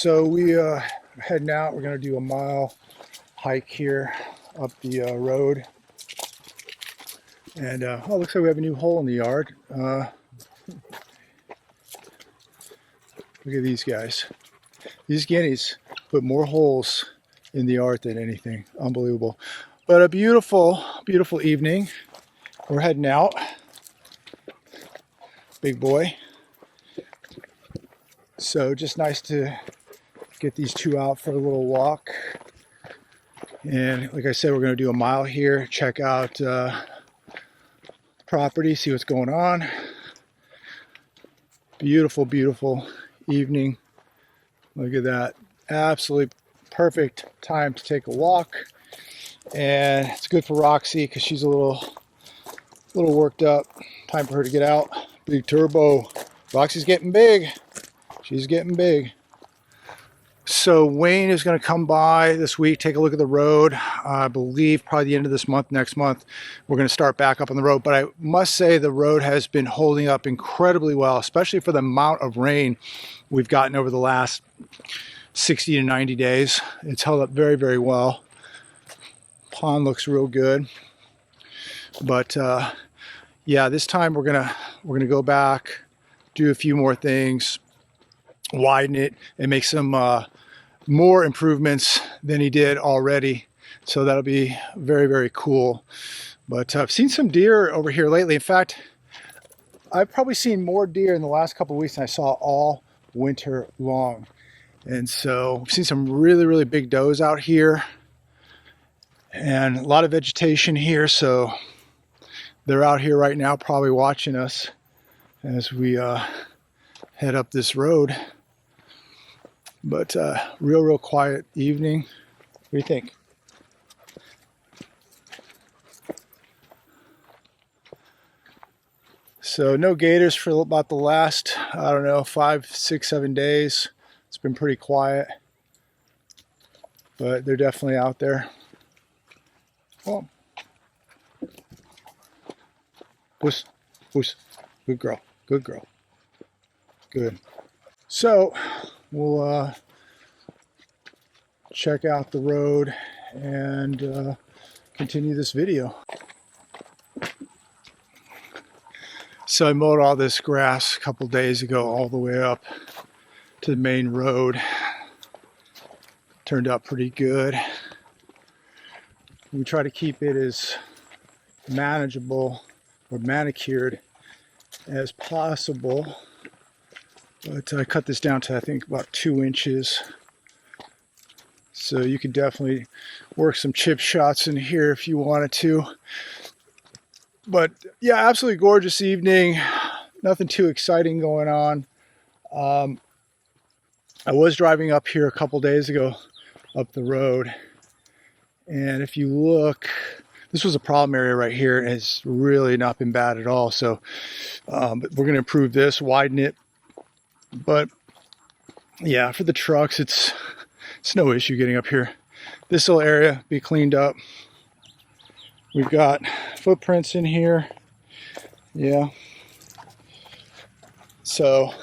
So we heading out. We're gonna do a mile hike here up the road, and oh, looks like we have a new hole in the yard. Look at these guys. These guineas put more holes in the yard than anything. Unbelievable. But a beautiful, beautiful evening. We're heading out. Big boy. So just nice to get these two out for a little walk. And like I said, we're going to do a mile here, check out property, see what's going on. Beautiful, beautiful evening. Look at that. Absolutely perfect time to take a walk. And it's good for Roxy because she's a little worked up. Time for her to get out. Big turbo. Roxy's getting big. She's getting big. So Wayne is going to come by this week, take a look at the road. I believe probably the end of this month, next month, we're going to start back up on the road. But I must say the road has been holding up incredibly well, especially for the amount of rain we've gotten over the last 60 to 90 days. It's held up very, very well. Pond looks real good. But yeah, this time we're gonna go back, do a few more things, widen it, and make some more improvements than he did already. So that'll be very, very cool. But I've seen some deer over here lately. In fact, I've probably seen more deer in the last couple of weeks than I saw all winter long. And so we've seen some really, really big does out here and a lot of vegetation here. So they're out here right now probably watching us as we head up this road. But real quiet evening. What do you think? So no gators for about the last, I don't know, 5, 6, 7 days. It's been pretty quiet, but they're definitely out there. Oh. Puss, puss. Good girl, good girl. Good. So we'll check out the road and continue this video. So I mowed all this grass a couple days ago all the way up to the main road. Turned out pretty good. We try to keep it as manageable or manicured as possible. But I cut this down to I think about 2 inches. So you could definitely work some chip shots in here if you wanted to. But yeah, absolutely gorgeous evening. Nothing too exciting going on. I was driving up here a couple days ago up the road. And if you look, this was a problem area right here, and it's really not been bad at all. So but we're going to improve this, widen it. But yeah, for the trucks, it's no issue getting up here. This little area be cleaned up. We've got footprints in here. Yeah. So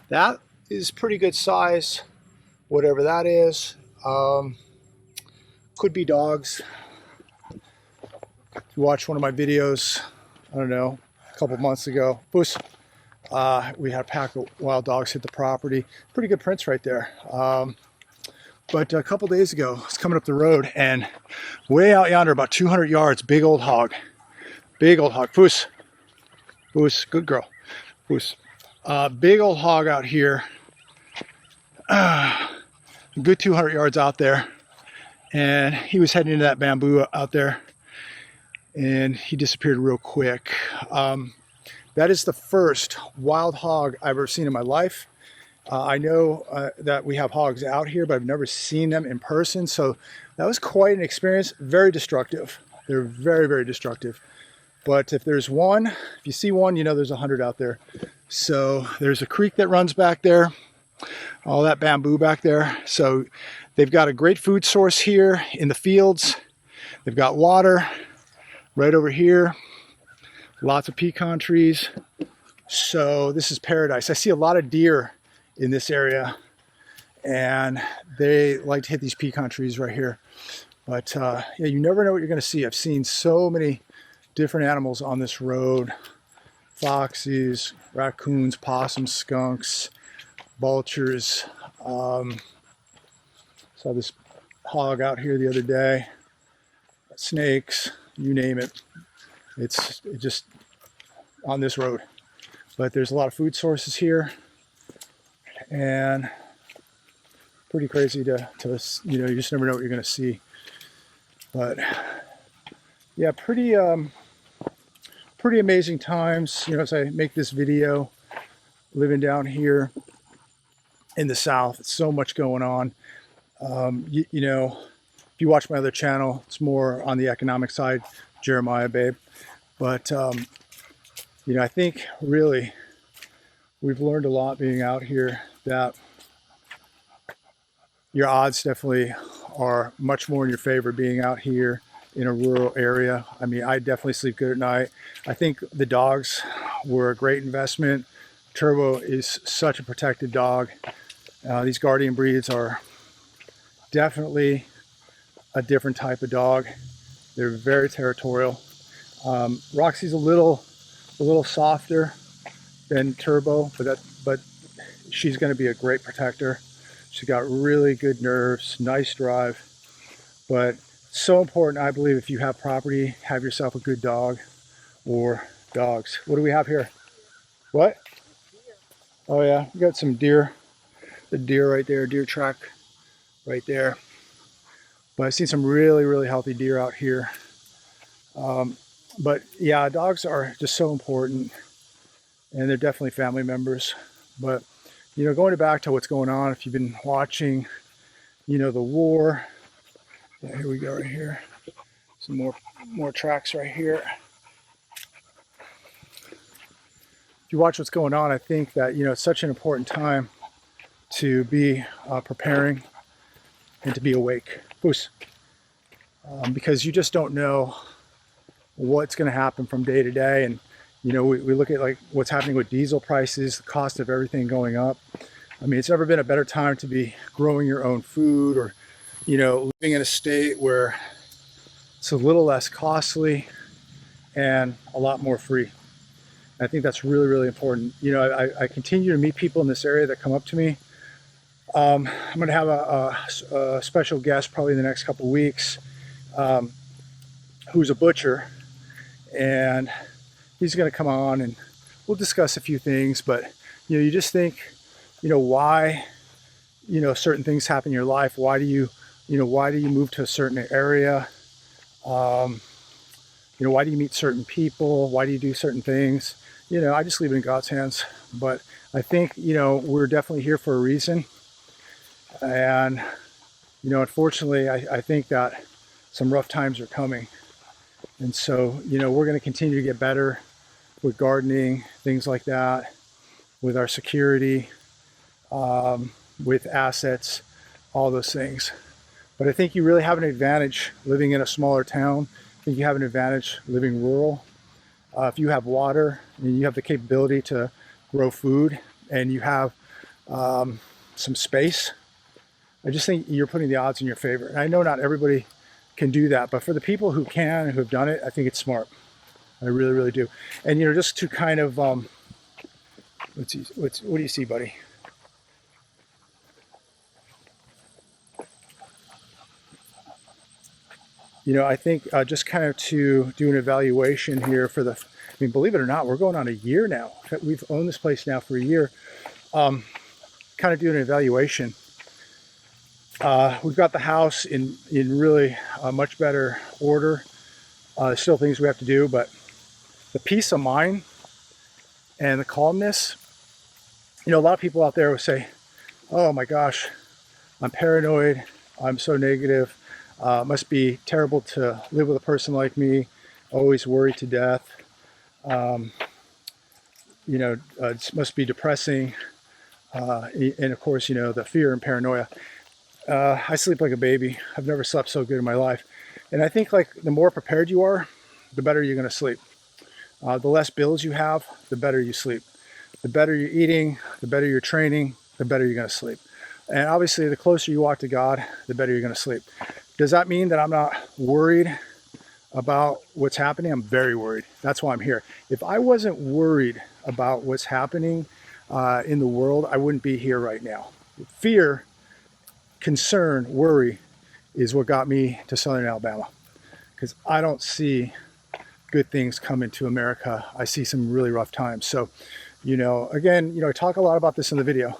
that is pretty good size, whatever that is. Could be dogs. If you watched one of my videos, I don't know, a couple months ago, we had a pack of wild dogs hit the property. Pretty good prints right there. But a couple days ago, I was coming up the road, and way out yonder, about 200 yards, big old hog. Big old hog. Puss. Puss. Good girl. Puss. Big old hog out here. Good 200 yards out there. And he was heading into that bamboo out there. And he disappeared real quick. That is the first wild hog I've ever seen in my life. I know that we have hogs out here, but I've never seen them in person. So that was quite an experience. Very destructive. They're very, very destructive. But if there's one, if you see one, you know there's 100 out there. So there's a creek that runs back there. All that bamboo back there. So they've got a great food source here in the fields. They've got water right over here. Lots of pecan trees. So this is paradise. I see a lot of deer in this area, and they like to hit these pecan trees right here. But yeah, you never know what you're going to see. I've seen so many different animals on this road: foxes, raccoons, possums, skunks, vultures. Saw this hog out here the other day, snakes, you name it. It's just on this road. But there's a lot of food sources here, and pretty crazy to you know, you just never know what you're going to see. But yeah, pretty amazing times, you know, as I make this video, living down here in the South. It's so much going on. You know, if you watch my other channel, it's more on the economic side, Jeremiah Babe. But you know, I think really we've learned a lot being out here, that your odds definitely are much more in your favor being out here in a rural area. I mean, I definitely sleep good at night. I think the dogs were a great investment. Turbo is such a protected dog. These guardian breeds are definitely a different type of dog. They're very territorial. Roxy's a little softer than Turbo, but she's going to be a great protector. She's got really good nerves, nice drive. But so important, I believe, if you have property, have yourself a good dog or dogs. What do we have here? What? Oh yeah, we got some deer. The deer right there, deer track right there. But I've seen some really healthy deer out here. But yeah, dogs are just so important, and they're definitely family members. But you know, going back to what's going on, if you've been watching, you know, the war. Yeah, here we go right here. Some more tracks right here. If you watch what's going on, I think that, you know, it's such an important time to be preparing and to be awake. Boos. Because you just don't know what's going to happen from day to day. And you know, we look at like what's happening with diesel prices, the cost of everything going up. I mean, it's never been a better time to be growing your own food, or, you know, living in a state where it's a little less costly and a lot more free. I think that's really important. You know, I continue to meet people in this area that come up to me. I'm going to have a special guest probably in the next couple of weeks, who's a butcher, and he's going to come on and we'll discuss a few things. But you know, you just think, you know, why, you know, certain things happen in your life. Why do you move to a certain area? You know, why do you meet certain people? Why do you do certain things? You know, I just leave it in God's hands. But I think, you know, we're definitely here for a reason. And, you know, unfortunately, I think that some rough times are coming. And so, you know, we're going to continue to get better with gardening, things like that, with our security, with assets, all those things. But I think you really have an advantage living in a smaller town. I think you have an advantage living rural. If you have water and you have the capability to grow food, and you have some space, I just think you're putting the odds in your favor. And I know not everybody can do that, but for the people who can and who have done it, I think it's smart. I really do. And you know, just to kind of what do you see, buddy? You know, I think just kind of to do an evaluation here for the, I mean, believe it or not, we're going on a year now. We've owned this place now for a year. Kind of do an evaluation. We've got the house in really much better order. Still things we have to do, but the peace of mind and the calmness. You know, a lot of people out there will say, oh my gosh, I'm paranoid, I'm so negative, must be terrible to live with a person like me, always worried to death. You know, it must be depressing. And of course, you know, the fear and paranoia. I sleep like a baby. I've never slept so good in my life. And I think like the more prepared you are, the better you're going to sleep. The less bills you have, the better you sleep. The better you're eating, the better you're training, the better you're going to sleep. And obviously, the closer you walk to God, the better you're going to sleep. Does that mean that I'm not worried about what's happening? I'm very worried. That's why I'm here. If I wasn't worried about what's happening in the world, I wouldn't be here right now. Fear, concern, worry is what got me to Southern Alabama, because I don't see good things coming to America. I see some really rough times. So, again, I talk a lot about this in the video.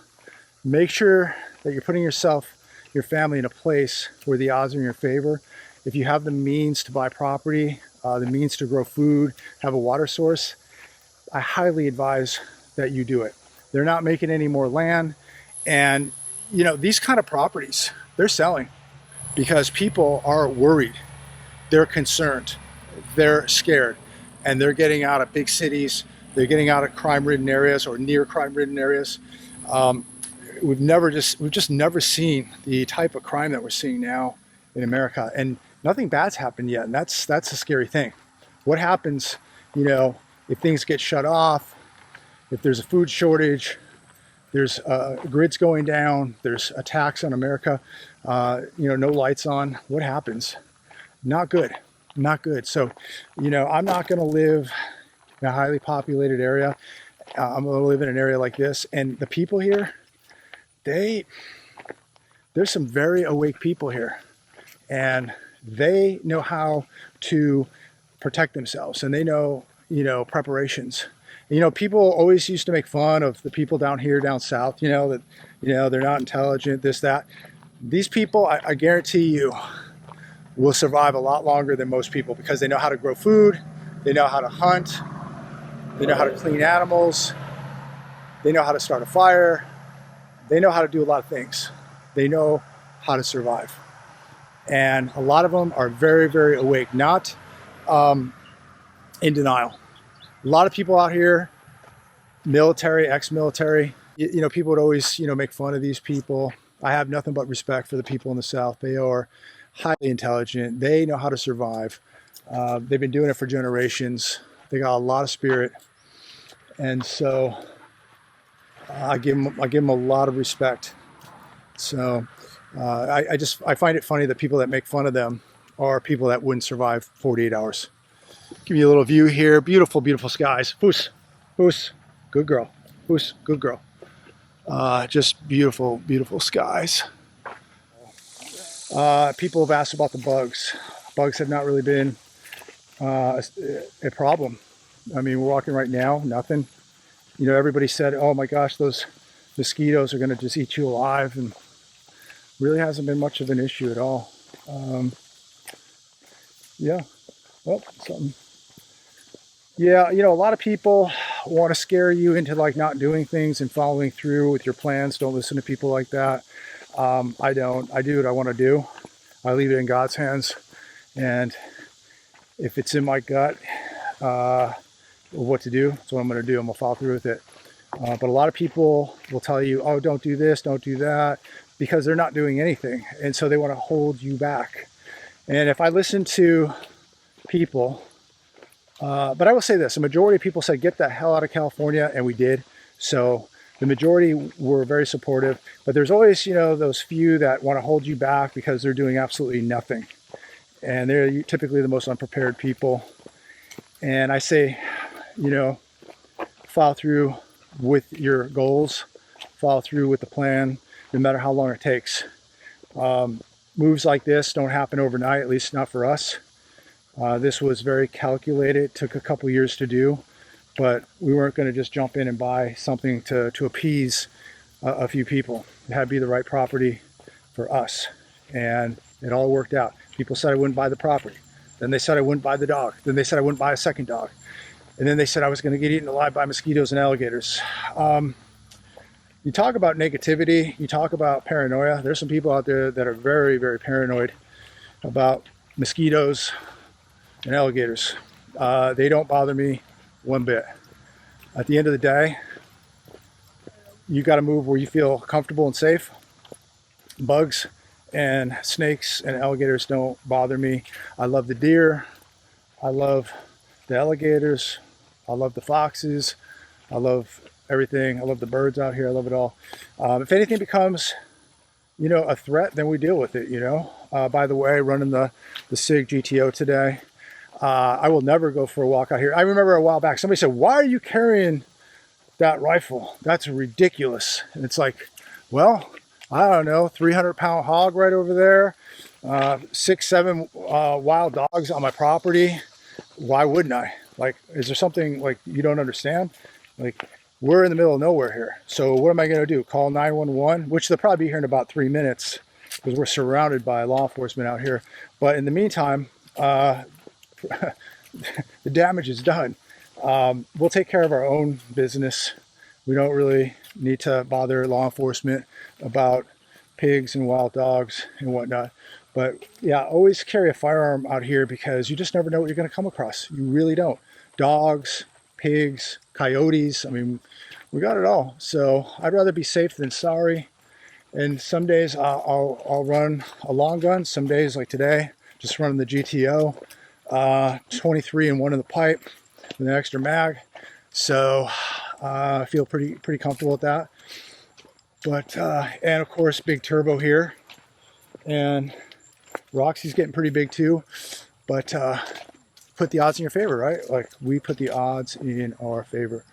Make sure that you're putting yourself, your family in a place where the odds are in your favor. If you have the means to buy property, the means to grow food, have a water source, I highly advise that you do it. They're not making any more land. And, these kind of properties, they're selling because people are worried. They're concerned. They're scared. And they're getting out of big cities. They're getting out of crime-ridden areas or near crime-ridden areas. We've just never seen the type of crime that we're seeing now in America, and nothing bad's happened yet. And that's a scary thing. What happens, if things get shut off, if there's a food shortage, there's grids going down, there's attacks on America, no lights on, what happens? Not good, not good. So, I'm not going to live in a highly populated area. I'm going to live in an area like this, and the people here, there's some very awake people here, and they know how to protect themselves, and they know, preparations. People always used to make fun of the people down here, down south, that, they're not intelligent, this, that. These people, I guarantee you, will survive a lot longer than most people because they know how to grow food, they know how to hunt, they know how to clean animals, they know how to start a fire, they know how to do a lot of things. They know how to survive. And a lot of them are very, very awake, not in denial. A lot of people out here, military, ex-military, people would always, make fun of these people. I have nothing but respect for the people in the South. They are highly intelligent. They know how to survive. They've been doing it for generations. They got a lot of spirit. And so I give them a lot of respect. So I find it funny that people that make fun of them are people that wouldn't survive 48 hours. Give you a little view here. Beautiful, beautiful skies. Poos, good girl. Poos, good girl. Just beautiful, beautiful skies. People have asked about the bugs. Bugs have not really been a problem. I mean, we're walking right now, nothing. Everybody said, oh my gosh, those mosquitoes are going to just eat you alive, and really hasn't been much of an issue at all. Yeah. Oh, something. Yeah, a lot of people want to scare you into like not doing things and following through with your plans. Don't listen to people like that. I don't. I do what I want to do. I leave it in God's hands. And if it's in my gut, what to do, that's what I'm going to do. I'm going to follow through with it. But a lot of people will tell you, oh, don't do this, don't do that, because they're not doing anything. And so they want to hold you back. And if I listen to people, but I will say this, a majority of people said, get the hell out of California, and we did. So the majority were very supportive, but there's always, those few that want to hold you back because they're doing absolutely nothing. And they're typically the most unprepared people. And I say, follow through with your goals, follow through with the plan, no matter how long it takes. Moves like this don't happen overnight, at least not for us. This was very calculated. It took a couple years to do, but we weren't going to just jump in and buy something to appease a few people. It had to be the right property for us, and it all worked out. People said I wouldn't buy the property. Then they said I wouldn't buy the dog. Then they said I wouldn't buy a second dog. And then they said I was going to get eaten alive by mosquitoes and alligators. You talk about negativity, you talk about paranoia. There's some people out there that are very, very paranoid about mosquitoes and alligators. They don't bother me one bit. At the end of the day, you got to move where you feel comfortable and safe. Bugs and snakes and alligators don't bother me. I love the deer. I love the alligators. I love the foxes. I love everything. I love the birds out here. I love it all. If anything becomes you know, a threat, then we deal with it, you know. By the way, running the SIG GTO today. I will never go for a walk out here. I remember a while back, somebody said, why are you carrying that rifle? That's ridiculous. And it's like, well, I don't know, 300-pound hog right over there, 6, 7 wild dogs on my property. Why wouldn't I? Like, is there something like you don't understand? Like, we're in the middle of nowhere here. So what am I going to do? Call 911, which they'll probably be here in about 3 minutes because we're surrounded by law enforcement out here. But in the meantime, the damage is done. We'll take care of our own business. We don't really need to bother law enforcement about pigs and wild dogs and whatnot. But yeah, always carry a firearm out here because you just never know what you're going to come across. You really don't. Dogs, pigs, coyotes. I mean, we got it all. So I'd rather be safe than sorry. And some days I'll run a long gun. Some days like today, just running the GTO, 23 and 1 in the pipe with an extra mag. So I feel pretty comfortable with that. But and of course, big turbo here, and Roxy's getting pretty big too. But put the odds in your favor, right? Like we put the odds in our favor.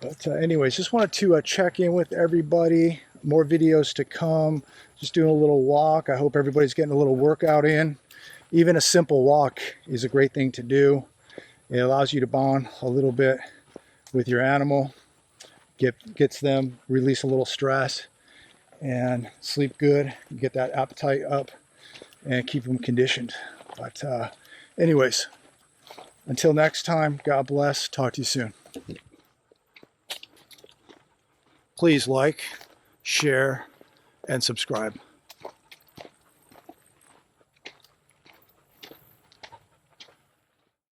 But anyways, just wanted to check in with everybody. More videos to come. Just doing a little walk. I hope everybody's getting a little workout in. Even a simple walk is a great thing to do. It allows you to bond a little bit with your animal. Gets them release a little stress and sleep good. Get that appetite up and keep them conditioned. But anyways, until next time, God bless. Talk to you soon. Please like, share, and subscribe.